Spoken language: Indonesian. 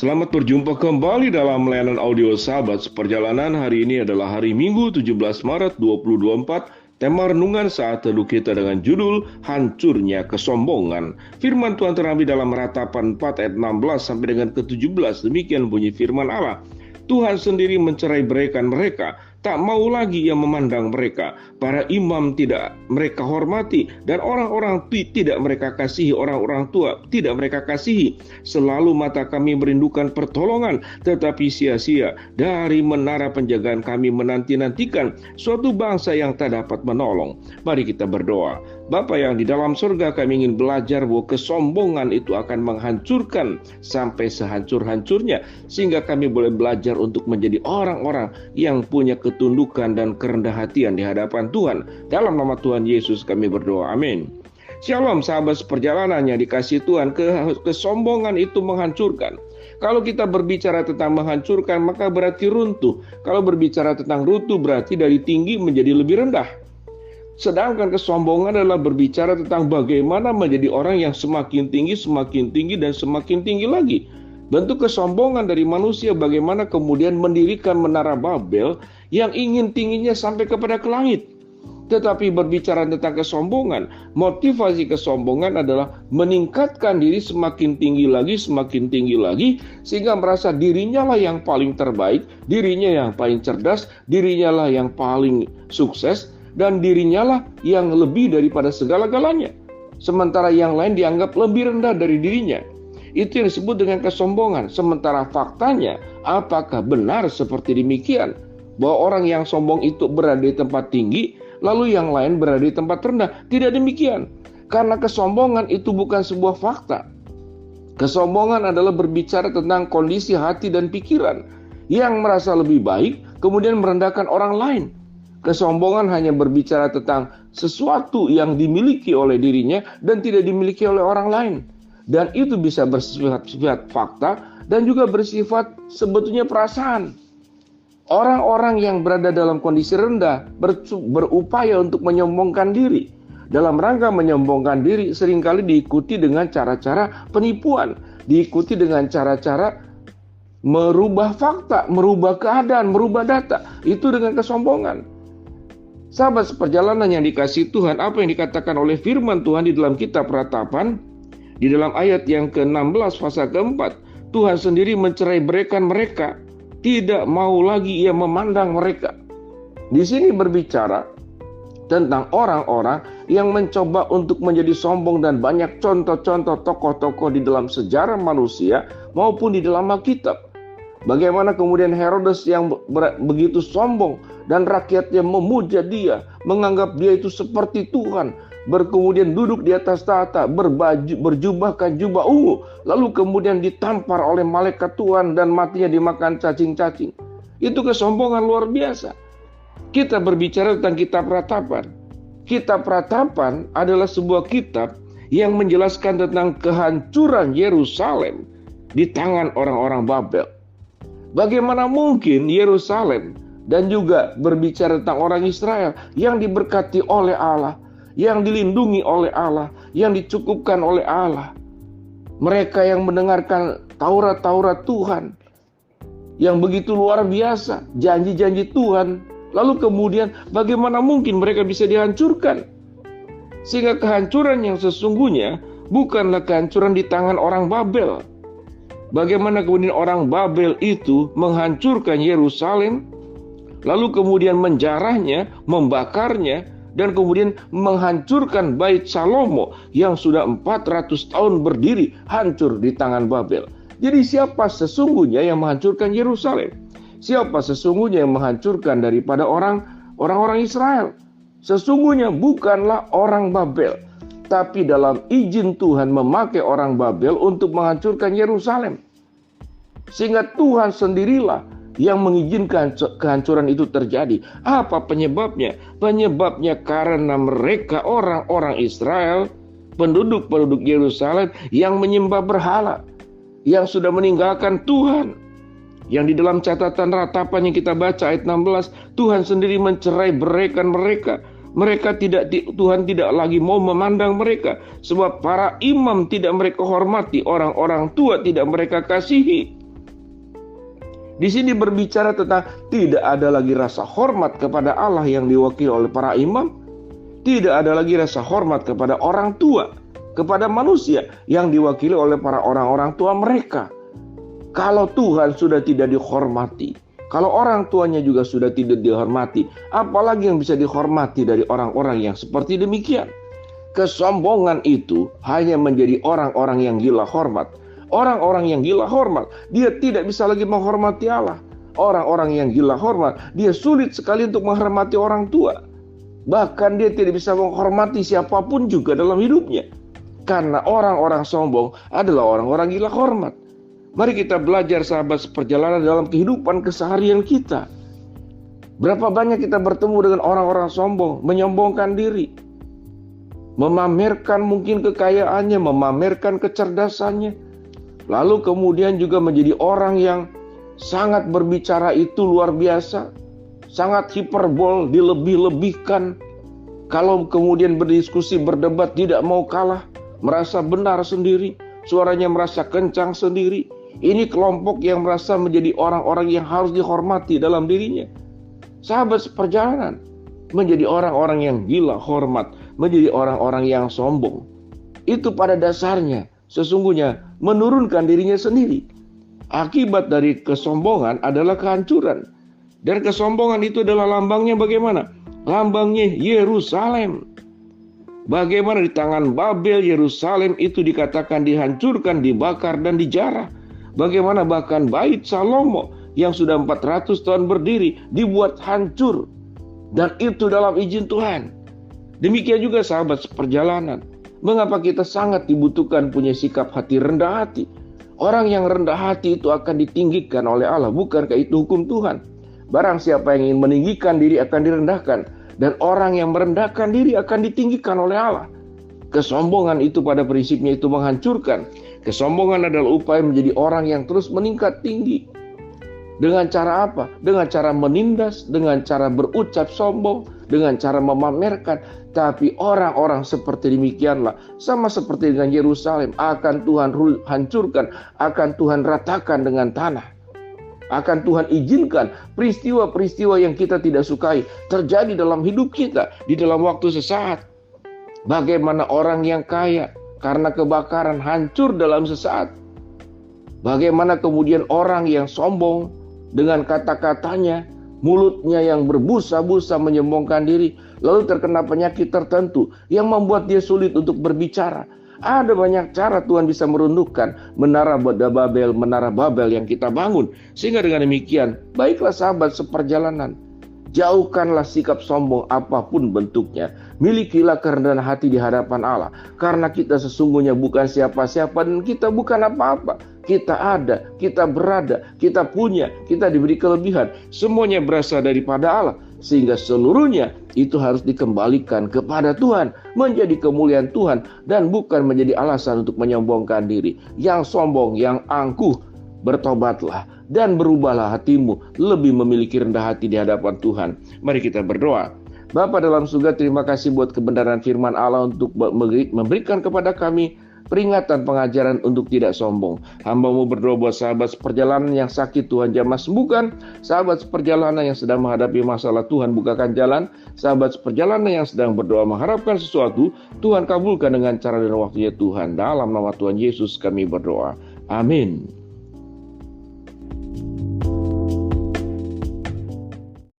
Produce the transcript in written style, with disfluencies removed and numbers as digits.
Selamat berjumpa kembali dalam layanan audio Sahabat Seperjalanan. Hari ini adalah hari Minggu 17 Maret 2024. Tema renungan saat teduh kita dengan judul Hancurnya Kesombongan. Firman Tuhan terambil dalam Ratapan 4 ayat 16 sampai dengan ke-17. Demikian bunyi firman Allah. Tuhan sendiri mencerai-beraikan mereka, tak mau lagi ia memandang mereka. Para imam tidak mereka hormati, dan orang-orang tidak mereka kasihi, orang-orang tua tidak mereka kasihi. Selalu mata kami merindukan pertolongan, tetapi sia-sia. Dari menara penjagaan kami menanti-nantikan suatu bangsa yang tak dapat menolong. Mari kita berdoa. Bapa yang di dalam surga, kami ingin belajar bahwa kesombongan itu akan menghancurkan sampai sehancur-hancurnya, sehingga kami boleh belajar untuk menjadi orang-orang yang punya ketundukan dan kerendah hatian di hadapan Tuhan. Dalam nama Tuhan Yesus kami berdoa, amin. Shalom sahabat seperjalanan yang dikasihi Tuhan. Kesombongan itu menghancurkan. Kalau kita berbicara tentang menghancurkan, maka berarti runtuh. Kalau berbicara tentang runtuh, berarti dari tinggi menjadi lebih rendah. Sedangkan kesombongan adalah berbicara tentang bagaimana menjadi orang yang semakin tinggi, dan semakin tinggi lagi. Bentuk kesombongan dari manusia bagaimana kemudian mendirikan menara Babel yang ingin tingginya sampai kepada ke langit. Tetapi berbicara tentang kesombongan, motivasi kesombongan adalah meningkatkan diri semakin tinggi lagi, sehingga merasa dirinya lah yang paling terbaik, dirinya yang paling cerdas, dirinya lah yang paling sukses, dan dirinya lah yang lebih daripada segala-galanya. Sementara yang lain dianggap lebih rendah dari dirinya. Itu yang disebut dengan kesombongan. Sementara faktanya, apakah benar seperti demikian? Bahwa orang yang sombong itu berada di tempat tinggi, lalu yang lain berada di tempat rendah. Tidak demikian. Karena kesombongan itu bukan sebuah fakta. Kesombongan adalah berbicara tentang kondisi hati dan pikiran yang merasa lebih baik, kemudian merendahkan orang lain. Kesombongan hanya berbicara tentang sesuatu yang dimiliki oleh dirinya dan tidak dimiliki oleh orang lain. Dan itu bisa bersifat fakta dan juga bersifat sebetulnya perasaan. Orang-orang yang berada dalam kondisi rendah berupaya untuk menyombongkan diri. Dalam rangka menyombongkan diri seringkali diikuti dengan cara-cara penipuan. Diikuti dengan cara-cara merubah fakta, merubah keadaan, merubah data. Itu dengan kesombongan. Sahabat seperjalanan yang dikasihi Tuhan, apa yang dikatakan oleh firman Tuhan di dalam kitab Ratapan, di dalam ayat yang ke-16 pasal ke-4, Tuhan sendiri mencerai-beraikan mereka, tidak mau lagi ia memandang mereka. Di sini berbicara tentang orang-orang yang mencoba untuk menjadi sombong, dan banyak contoh-contoh tokoh-tokoh di dalam sejarah manusia maupun di dalam Alkitab. Bagaimana kemudian Herodes yang begitu sombong dan rakyatnya memuja dia, menganggap dia itu seperti Tuhan, kemudian duduk di atas tahta, berjubahkan jubah ungu, lalu kemudian ditampar oleh malaikat Tuhan dan matinya dimakan cacing-cacing. Itu kesombongan luar biasa. Kita berbicara tentang kitab Ratapan. Kitab Ratapan adalah sebuah kitab yang menjelaskan tentang kehancuran Yerusalem di tangan orang-orang Babel. Bagaimana mungkin Yerusalem dan juga berbicara tentang orang Israel yang diberkati oleh Allah, yang dilindungi oleh Allah, yang dicukupkan oleh Allah. Mereka yang mendengarkan Taurat-Taurat Tuhan yang begitu luar biasa, janji-janji Tuhan. Lalu kemudian bagaimana mungkin mereka bisa dihancurkan? Sehingga kehancuran yang sesungguhnya bukanlah kehancuran di tangan orang Babel. Bagaimana kemudian orang Babel itu menghancurkan Yerusalem, lalu kemudian menjarahnya, membakarnya, dan kemudian menghancurkan Bait Salomo yang sudah 400 tahun berdiri, hancur di tangan Babel. Jadi siapa sesungguhnya yang menghancurkan Yerusalem? Siapa sesungguhnya yang menghancurkan daripada orang-orang Israel? Sesungguhnya bukanlah orang Babel, tapi dalam izin Tuhan memakai orang Babel untuk menghancurkan Yerusalem. Sehingga Tuhan sendirilah yang mengizinkan kehancuran itu terjadi. Apa penyebabnya? Penyebabnya karena mereka orang-orang Israel, penduduk-penduduk Yerusalem yang menyembah berhala, yang sudah meninggalkan Tuhan. Yang di dalam catatan Ratapan yang kita baca ayat 16, Tuhan sendiri mencerai-beraikan mereka. Tuhan tidak lagi mau memandang mereka, sebab para imam tidak mereka hormati, orang-orang tua tidak mereka kasihi. Di sini berbicara tentang tidak ada lagi rasa hormat kepada Allah yang diwakili oleh para imam. Tidak ada lagi rasa hormat kepada orang tua, kepada manusia yang diwakili oleh para orang-orang tua mereka. Kalau Tuhan sudah tidak dihormati, kalau orang tuanya juga sudah tidak dihormati, apalagi yang bisa dihormati dari orang-orang yang seperti demikian? Kesombongan itu hanya menjadi orang-orang yang gila hormat. Orang-orang yang gila hormat, dia tidak bisa lagi menghormati Allah. Orang-orang yang gila hormat, dia sulit sekali untuk menghormati orang tua. Bahkan dia tidak bisa menghormati siapapun juga dalam hidupnya. Karena orang-orang sombong adalah orang-orang gila hormat. Mari kita belajar sahabat seperjalanan dalam kehidupan keseharian kita. Berapa banyak kita bertemu dengan orang-orang sombong, menyombongkan diri. Memamerkan mungkin kekayaannya, memamerkan kecerdasannya. Lalu kemudian juga menjadi orang yang sangat berbicara itu luar biasa. Sangat hiperbol, dilebih-lebihkan. Kalau kemudian berdiskusi, berdebat, tidak mau kalah. Merasa benar sendiri. Suaranya merasa kencang sendiri. Ini kelompok yang merasa menjadi orang-orang yang harus dihormati dalam dirinya. Sahabat seperjalanan, menjadi orang-orang yang gila hormat, menjadi orang-orang yang sombong. Itu pada dasarnya sesungguhnya menurunkan dirinya sendiri. Akibat dari kesombongan adalah kehancuran. Dan kesombongan itu adalah lambangnya bagaimana? Lambangnya Yerusalem. Bagaimana di tangan Babel, Yerusalem itu dikatakan dihancurkan, dibakar, dan dijarah. Bagaimana bahkan bait Salomo yang sudah 400 tahun berdiri dibuat hancur. Dan itu dalam izin Tuhan. Demikian juga sahabat seperjalanan. Mengapa kita sangat dibutuhkan punya sikap hati rendah hati? Orang yang rendah hati itu akan ditinggikan oleh Allah. Bukankah itu hukum Tuhan? Barang siapa yang ingin meninggikan diri akan direndahkan. Dan orang yang merendahkan diri akan ditinggikan oleh Allah. Kesombongan itu pada prinsipnya itu menghancurkan. Kesombongan adalah upaya menjadi orang yang terus meningkat tinggi. Dengan cara apa? Dengan cara menindas, dengan cara berucap sombong, dengan cara memamerkan. Tapi orang-orang seperti demikianlah, sama seperti dengan Yerusalem, akan Tuhan hancurkan, akan Tuhan ratakan dengan tanah. Akan Tuhan izinkan peristiwa-peristiwa yang kita tidak sukai terjadi dalam hidup kita, di dalam waktu sesaat. Bagaimana orang yang kaya karena kebakaran hancur dalam sesaat. Bagaimana kemudian orang yang sombong dengan kata-katanya, mulutnya yang berbusa-busa menyombongkan diri, lalu terkena penyakit tertentu yang membuat dia sulit untuk berbicara. Ada banyak cara Tuhan bisa merundukkan menara Babel yang kita bangun. Sehingga dengan demikian, baiklah sahabat seperjalanan, jauhkanlah sikap sombong apapun bentuknya. Milikilah kerendahan hati di hadapan Allah. Karena kita sesungguhnya bukan siapa-siapa dan kita bukan apa-apa. Kita ada, kita berada, kita punya, kita diberi kelebihan. Semuanya berasal daripada Allah. Sehingga seluruhnya itu harus dikembalikan kepada Tuhan. Menjadi kemuliaan Tuhan. Dan bukan menjadi alasan untuk menyombongkan diri. Yang sombong, yang angkuh, bertobatlah. Dan berubahlah hatimu. Lebih memiliki rendah hati di hadapan Tuhan. Mari kita berdoa. Bapa dalam surga, terima kasih buat kebenaran firman Allah untuk memberikan kepada kami peringatan pengajaran untuk tidak sombong. Hamba-Mu berdoa buat sahabat seperjalanan yang sakit, Tuhan jamah sembuhkan. Sahabat seperjalanan yang sedang menghadapi masalah, Tuhan bukakan jalan. Sahabat seperjalanan yang sedang berdoa mengharapkan sesuatu, Tuhan kabulkan dengan cara dan waktunya Tuhan. Dalam nama Tuhan Yesus kami berdoa. Amin.